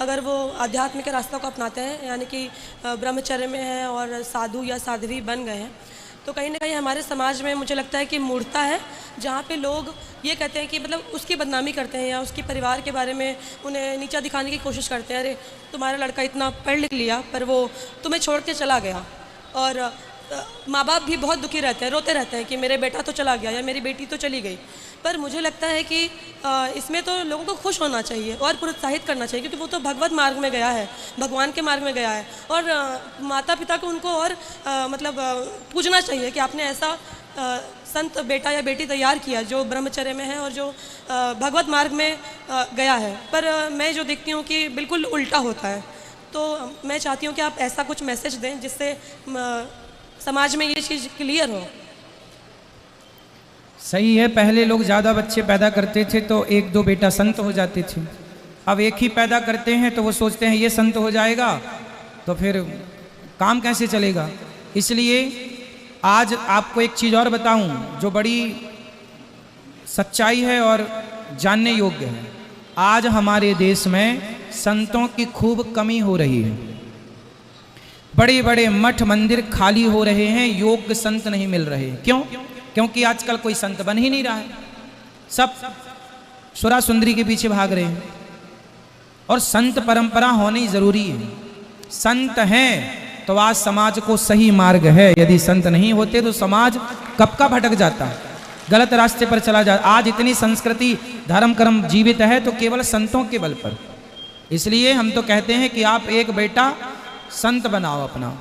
अगर वो आध्यात्म के रास्ता को अपनाते हैं, यानी कि ब्रह्मचर्य में हैं और साधु या साध्वी बन गए हैं, तो कहीं ना कहीं हमारे समाज में मुझे लगता है कि मूर्खता है, जहाँ पे लोग ये कहते हैं कि मतलब उसकी बदनामी करते हैं या उसके परिवार के बारे में उन्हें नीचा दिखाने की कोशिश करते हैं। अरे तुम्हारा लड़का इतना पढ़ लिख लिया पर वो तुम्हें छोड़ के चला गया। और माँ बाप भी बहुत दुखी रहते हैं, रोते रहते हैं कि मेरे बेटा तो चला गया या मेरी बेटी तो चली गई। पर मुझे लगता है कि इसमें तो लोगों को खुश होना चाहिए और प्रोत्साहित करना चाहिए, क्योंकि वो तो भगवत मार्ग में गया है, भगवान के मार्ग में गया है। और माता पिता को उनको और मतलब पूजना चाहिए कि आपने ऐसा संत बेटा या बेटी तैयार किया जो ब्रह्मचर्य में है और जो भगवत मार्ग में गया है। पर मैं जो देखती हूँ कि बिल्कुल उल्टा होता है। तो मैं चाहती हूँ कि आप ऐसा कुछ मैसेज दें जिससे समाज में ये चीज़ क्लियर हो। सही है, पहले लोग ज़्यादा बच्चे पैदा करते थे तो एक दो बेटा संत हो जाते थे। अब एक ही पैदा करते हैं तो वो सोचते हैं ये संत हो जाएगा तो फिर काम कैसे चलेगा। इसलिए आज आपको एक चीज़ और बताऊं जो बड़ी सच्चाई है और जानने योग्य है। आज हमारे देश में संतों की खूब कमी हो रही है। बड़े बड़े मठ मंदिर खाली हो रहे हैं, योग्य संत नहीं मिल रहे। क्यों? क्योंकि आजकल कोई संत बन ही नहीं रहा है, सब सुरा सुंदरी के पीछे भाग रहे हैं। और संत परंपरा होनी जरूरी है। संत हैं तो आज समाज को सही मार्ग है, यदि संत नहीं होते तो समाज कब का भटक जाता, गलत रास्ते पर चला जाता। आज इतनी संस्कृति धर्म कर्म जीवित है तो केवल संतों के बल पर। इसलिए हम तो कहते हैं कि आप एक बेटा संत बनाओ, अपना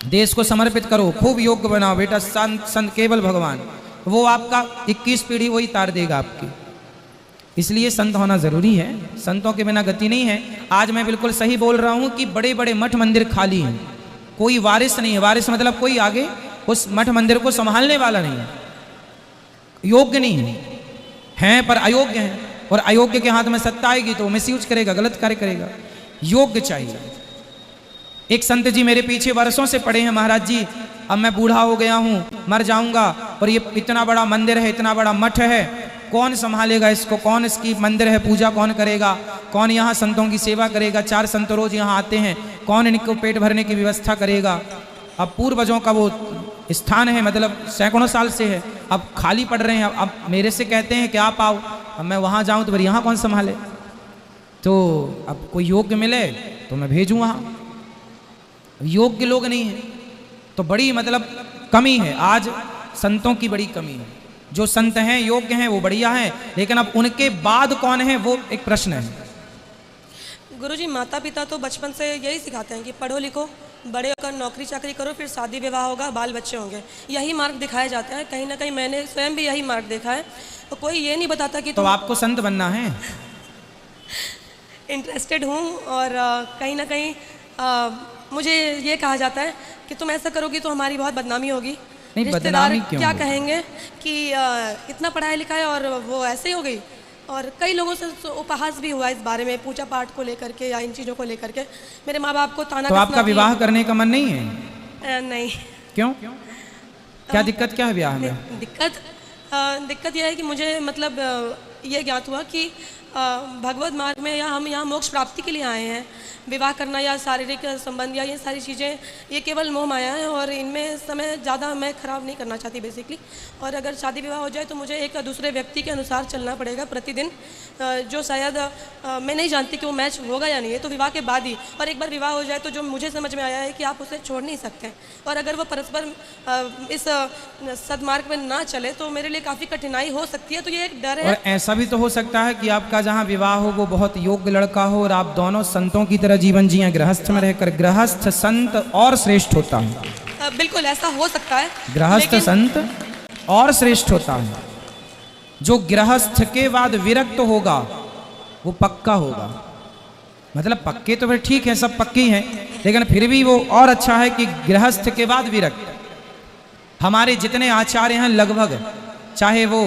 देश को समर्पित करो, खूब योग्य बनाओ बेटा। संत केवल भगवान, वो आपका 21 पीढ़ी वही तार देगा आपकी। इसलिए संत होना जरूरी है, संतों के बिना गति नहीं है। आज मैं बिल्कुल सही बोल रहा हूँ कि बड़े बड़े मठ मंदिर खाली हैं, कोई वारिस नहीं है। वारिस मतलब कोई आगे उस मठ मंदिर को संभालने वाला नहीं है, योग्य नहीं है, हैं पर अयोग्य हैं। और अयोग्य के हाथ में सत्ता आएगी तो मिसयूज करेगा, गलत कार्य करेगा। योग्य चाहिए। एक संत जी मेरे पीछे वर्षों से पड़े हैं, महाराज जी अब मैं बूढ़ा हो गया हूँ, मर जाऊंगा, और ये इतना बड़ा मंदिर है, इतना बड़ा मठ है, कौन संभालेगा इसको, कौन इसकी मंदिर है, पूजा कौन करेगा, कौन यहाँ संतों की सेवा करेगा, 4 संत रोज यहाँ आते हैं, कौन इनको पेट भरने की व्यवस्था करेगा। अब पूर्वजों का वो स्थान है, मतलब सैकड़ों साल से है, अब खाली पड़ रहे हैं। अब मेरे से कहते हैं कि आप आओ, अब मैं वहाँ जाऊँ तो फिर यहाँ कौन संभाले। तो अब कोई योग्य मिले तो मैं भेजूँ वहाँ, योग्य लोग नहीं है तो बड़ी मतलब कमी है। आज संतों की बड़ी कमी है। जो संत हैं योग्य हैं वो बढ़िया हैं, लेकिन अब उनके बाद कौन है वो एक प्रश्न है। गुरुजी, माता पिता तो बचपन से यही सिखाते हैं कि पढ़ो लिखो, बड़े होकर नौकरी चाकरी करो, फिर शादी विवाह होगा, बाल बच्चे होंगे, यही मार्ग दिखाया जाता है। कहीं ना कहीं मैंने स्वयं भी यही मार्ग देखा है। तो कोई ये नहीं बताता कि तो आपको संत बनना है। इंटरेस्टेड हूँ और कहीं ना कहीं मुझे ये कहा जाता है कि तुम ऐसा करोगी तो हमारी बहुत बदनामी होगी, रिश्तेदार क्या कहेंगे कि इतना पढ़ाया लिखा है और वो ऐसे ही हो गई। और कई लोगों से उपहास भी हुआ इस बारे में, पूजा पाठ को लेकर के या इन चीज़ों को लेकर के। मेरे माँ बाप को ताना। तो आपका विवाह करने का मन नहीं है? नहीं। क्यों? क्या दिक्कत क्या है ब्याह में? दिक्कत यह है कि मुझे मतलब ये ज्ञात हुआ कि भगवत मार्ग में या हम यहाँ मोक्ष प्राप्ति के लिए आए हैं। विवाह करना या शारीरिक संबंध या ये सारी चीज़ें ये केवल मोह माया है और इनमें समय ज़्यादा मैं ख़राब नहीं करना चाहती बेसिकली। और अगर शादी विवाह हो जाए तो मुझे एक दूसरे व्यक्ति के अनुसार चलना पड़ेगा प्रतिदिन, जो शायद मैं नहीं जानती कि वो मैच होगा या नहीं है, तो विवाह के बाद ही। और एक बार विवाह हो जाए तो जो मुझे समझ में आया है कि आप उसे छोड़ नहीं सकते, और अगर वो परस्पर इस सदमार्ग में ना चले तो मेरे लिए काफ़ी कठिनाई हो सकती है। तो ये एक डर है। और ऐसा भी तो हो सकता है कि आपका जहाँ विवाह हो वो बहुत योग्य लड़का हो और आप दोनों संतों की तरह जीवन जिए। गृहस्थ में रहकर गृहस्थ संत और श्रेष्ठ होता है। बिल्कुल ऐसा हो सकता है, गृहस्थ संत और श्रेष्ठ होता है। जो गृहस्थ के बाद विरक्त होगा वो पक्का होगा। मतलब पक्के तो फिर ठीक है, सब पक्के हैं, लेकिन फिर भी वो और अच्छा है कि गृहस्थ के बाद विरक्त। हमारे जितने आचार्य हैं लगभग, चाहे वो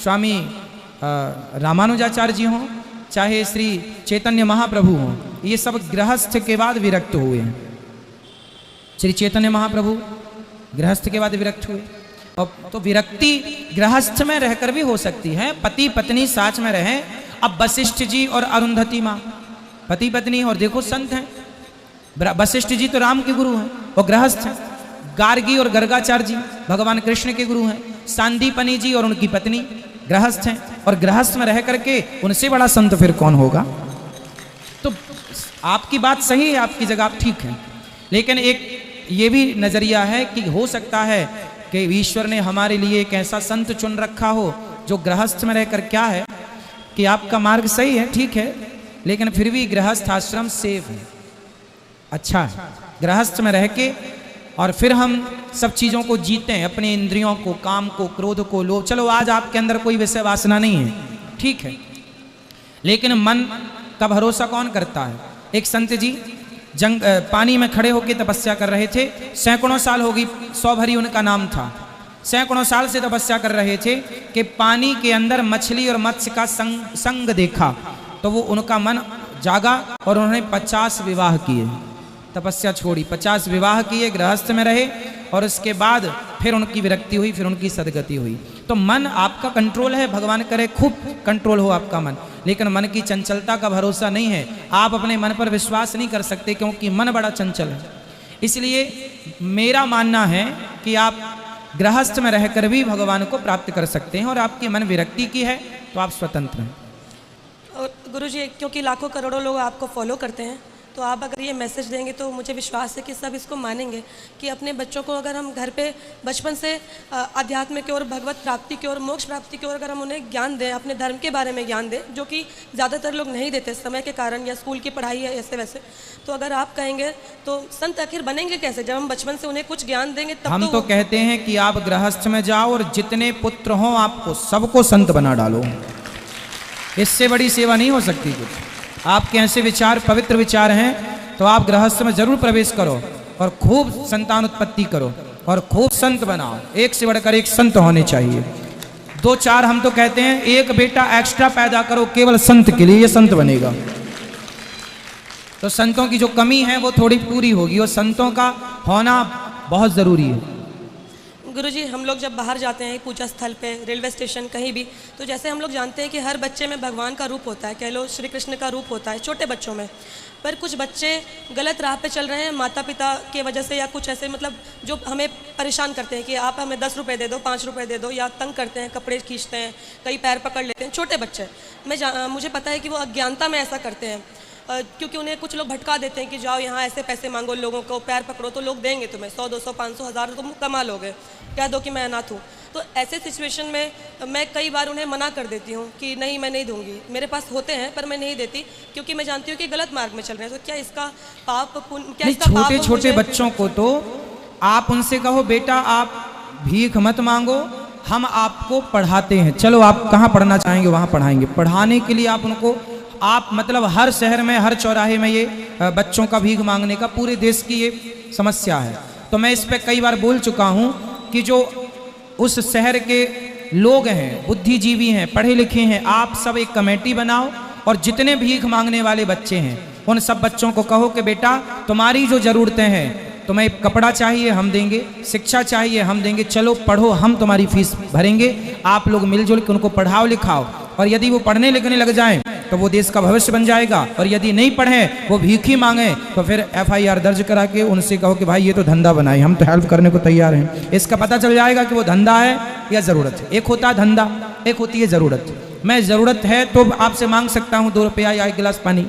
स्वामी रामानुजाचार्य जी हों, चाहे श्री चैतन्य महाप्रभु हों, ये सब गृहस्थ के बाद विरक्त हुए हैं। श्री चैतन्य महाप्रभु गृहस्थ के बाद विरक्त हुए। और तो विरक्ति गृहस्थ में रहकर भी हो सकती है, पति पत्नी साथ में रहें। अब वशिष्ठ जी और अरुंधति माँ पति पत्नी और देखो संत हैं। वशिष्ठ जी तो राम के गुरु हैं और गृहस्थ हैं। गार्गी और गर्गाचार्य जी भगवान कृष्ण के गुरु हैं। सांदीपनी जी और उनकी पत्नी गृहस्थ हैं, और गृहस्थ में रह करके उनसे बड़ा संत फिर कौन होगा। तो आपकी बात सही है, आपकी जगह आप ठीक है, लेकिन एक ये भी नजरिया है कि हो सकता है कि ईश्वर ने हमारे लिए एक ऐसा संत चुन रखा हो जो गृहस्थ में रहकर, क्या है कि आपका मार्ग सही है, ठीक है, लेकिन फिर भी गृहस्थ आश्रम सेफ है, अच्छा है। गृहस्थ में रह के और फिर हम सब चीज़ों को जीते हैं, अपने इंद्रियों को, काम को, क्रोध को, लोभ। चलो आज आपके अंदर कोई विषय वासना नहीं है, ठीक है, लेकिन मन का भरोसा कौन करता है। एक संत जी पानी में खड़े होकर तपस्या कर रहे थे, सैकड़ों साल हो गई, 100 भरी उनका नाम था। सैकड़ों साल से तपस्या कर रहे थे कि पानी के अंदर मछली और मत्स्य का संग देखा, तो वो उनका मन जागा और उन्होंने 50 विवाह किए। तपस्या छोड़ी, 50 विवाह किए, गृहस्थ में रहे, और उसके बाद फिर उनकी विरक्ति हुई, फिर उनकी सदगति हुई। तो मन आपका कंट्रोल है, भगवान करे खूब कंट्रोल हो आपका मन, लेकिन मन की चंचलता का भरोसा नहीं है। आप अपने मन पर विश्वास नहीं कर सकते क्योंकि मन बड़ा चंचल है। इसलिए मेरा मानना है कि आप गृहस्थ में रहकर भी भगवान को प्राप्त कर सकते हैं, और आपकी मन विरक्ति की है तो आप स्वतंत्र हैं। गुरुजी, क्योंकि लाखों करोड़ों लोग आपको फॉलो करते हैं, तो आप अगर ये मैसेज देंगे तो मुझे विश्वास है कि सब इसको मानेंगे कि अपने बच्चों को अगर हम घर पे बचपन से अध्यात्म की ओर, भगवत प्राप्ति की ओर, मोक्ष प्राप्ति की ओर अगर हम उन्हें ज्ञान दें, अपने धर्म के बारे में ज्ञान दें, जो कि ज़्यादातर लोग नहीं देते समय के कारण, या स्कूल की पढ़ाई है ऐसे वैसे, तो अगर आप कहेंगे तो संत आखिर बनेंगे कैसे जब हम बचपन से उन्हें कुछ ज्ञान देंगे तब। हम तो कहते हैं कि आप गृहस्थ में जाओ और जितने पुत्र हों आपको सबको संत बना डालो, इससे बड़ी सेवा नहीं हो सकती कुछ। आपके ऐसे विचार, पवित्र विचार हैं, तो आप गृहस्थ में जरूर प्रवेश करो और खूब संतान उत्पत्ति करो और खूब संत बनाओ। एक से बढ़कर एक संत होने चाहिए। 2-4 हम तो कहते हैं एक बेटा एक्स्ट्रा पैदा करो केवल संत के लिए, ये संत बनेगा। तो संतों की जो कमी है वो थोड़ी पूरी होगी, और संतों का होना बहुत ज़रूरी है। गुरुजी, हम लोग जब बाहर जाते हैं पूजा स्थल पे, रेलवे स्टेशन, कहीं भी, तो जैसे हम लोग जानते हैं कि हर बच्चे में भगवान का रूप होता है, कह लो श्री कृष्ण का रूप होता है छोटे बच्चों में, पर कुछ बच्चे गलत राह पे चल रहे हैं माता पिता के वजह से, या कुछ ऐसे मतलब जो हमें परेशान करते हैं कि आप हमें 10 रुपये दे दो, 5 रुपये दे दो, या तंग करते हैं, कपड़े खींचते हैं, कई पैर पकड़ लेते हैं। छोटे बच्चे, मुझे पता है कि वो अज्ञानता में ऐसा करते हैं, क्योंकि उन्हें कुछ लोग भटका देते हैं कि जाओ यहाँ ऐसे पैसे मांगो, लोगों को पैर पकड़ो तो लोग देंगे तुम्हें 100, 200, 500, 1000 तुम कमा लोगे, कह दो कि मैं अनाथ हूँ। तो ऐसे सिचुएशन में मैं कई बार उन्हें मना कर देती हूँ कि नहीं, मैं नहीं दूंगी, मेरे पास होते हैं पर मैं नहीं देती, क्योंकि मैं जानती हूँ कि गलत मार्ग में चल रहे हैं। तो क्या इसका पाप पुण्य, क्या इसका पाप? छोटे छोटे बच्चों को तो आप उनसे कहो बेटा आप भीख मत मांगो, हम आपको पढ़ाते हैं, चलो आप कहाँ पढ़ना चाहेंगे वहाँ पढ़ाएंगे। पढ़ाने के लिए आप उनको, आप मतलब हर शहर में, हर चौराहे में ये बच्चों का भीख मांगने का पूरे देश की ये समस्या है। तो मैं इस पर कई बार बोल चुका हूँ कि जो उस शहर के लोग हैं, बुद्धिजीवी हैं, पढ़े लिखे हैं, आप सब एक कमेटी बनाओ और जितने भीख मांगने वाले बच्चे हैं उन सब बच्चों को कहो कि बेटा तुम्हारी जो ज़रूरतें हैं, तुम्हें कपड़ा चाहिए हम देंगे, शिक्षा चाहिए हम देंगे, चलो पढ़ो, हम तुम्हारी फीस भरेंगे, आप लोग मिलजुल के उनको पढ़ाओ लिखाओ। और यदि वो पढ़ने लिखने लग जाएं तो वो देश का भविष्य बन जाएगा, और यदि नहीं पढ़े, वो भीख ही मांगे, तो फिर FIR दर्ज करा के उनसे कहो कि भाई ये तो धंधा बनाए, हम तो हेल्प करने को तैयार हैं। इसका पता चल जाएगा कि वो धंधा है या ज़रूरत है। एक होता है धंधा, एक होती है ज़रूरत। मैं ज़रूरत है तो आपसे मांग सकता हूँ 2 रुपया या 1 गिलास पानी,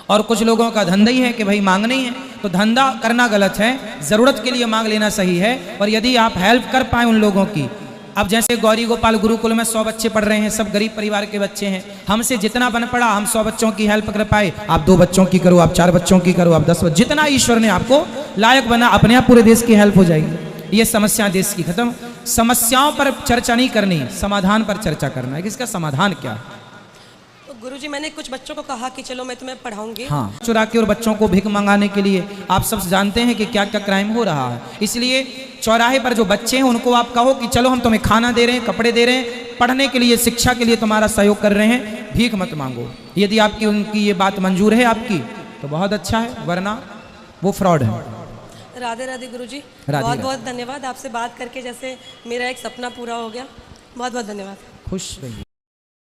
और कुछ लोगों का धंधा ही है कि भाई मांगना ही है। तो धंधा करना गलत है, ज़रूरत के लिए मांग लेना सही है। और यदि आप हेल्प कर पाए उन लोगों की, अब जैसे गौरी गोपाल गुरुकुल में 100 बच्चे पढ़ रहे हैं, सब गरीब परिवार के बच्चे हैं, हमसे जितना बन पड़ा हम 100 बच्चों की हेल्प कर पाए, आप 2 बच्चों की करो, आप 4 बच्चों की करो, आप 10, जितना ईश्वर ने आपको लायक बना, अपने आप पूरे देश की हेल्प हो जाएगी। ये समस्या देश की खत्म। समस्याओं पर चर्चा नहीं करनी, समाधान पर चर्चा करना है कि इसका समाधान क्या है। गुरुजी, मैंने कुछ बच्चों को कहा कि चलो मैं तुम्हें पढ़ाऊंगी। हाँ, चुरा के और बच्चों को भीख मंगाने के लिए आप सब जानते हैं कि क्या क्या क्राइम हो रहा है। इसलिए चौराहे पर जो बच्चे हैं उनको आप कहो कि चलो हम तुम्हें खाना दे रहे हैं, कपड़े दे रहे हैं, पढ़ने के लिए, शिक्षा के लिए तुम्हारा सहयोग कर रहे हैं, भीख मत मांगो। यदि आपकी उनकी ये बात मंजूर है आपकी तो बहुत अच्छा है, वरना वो फ्रॉड है। राधे राधे गुरुजी, बहुत बहुत धन्यवाद। आपसे बात करके जैसे मेरा एक सपना पूरा हो गया। बहुत बहुत धन्यवाद। खुश रहिए।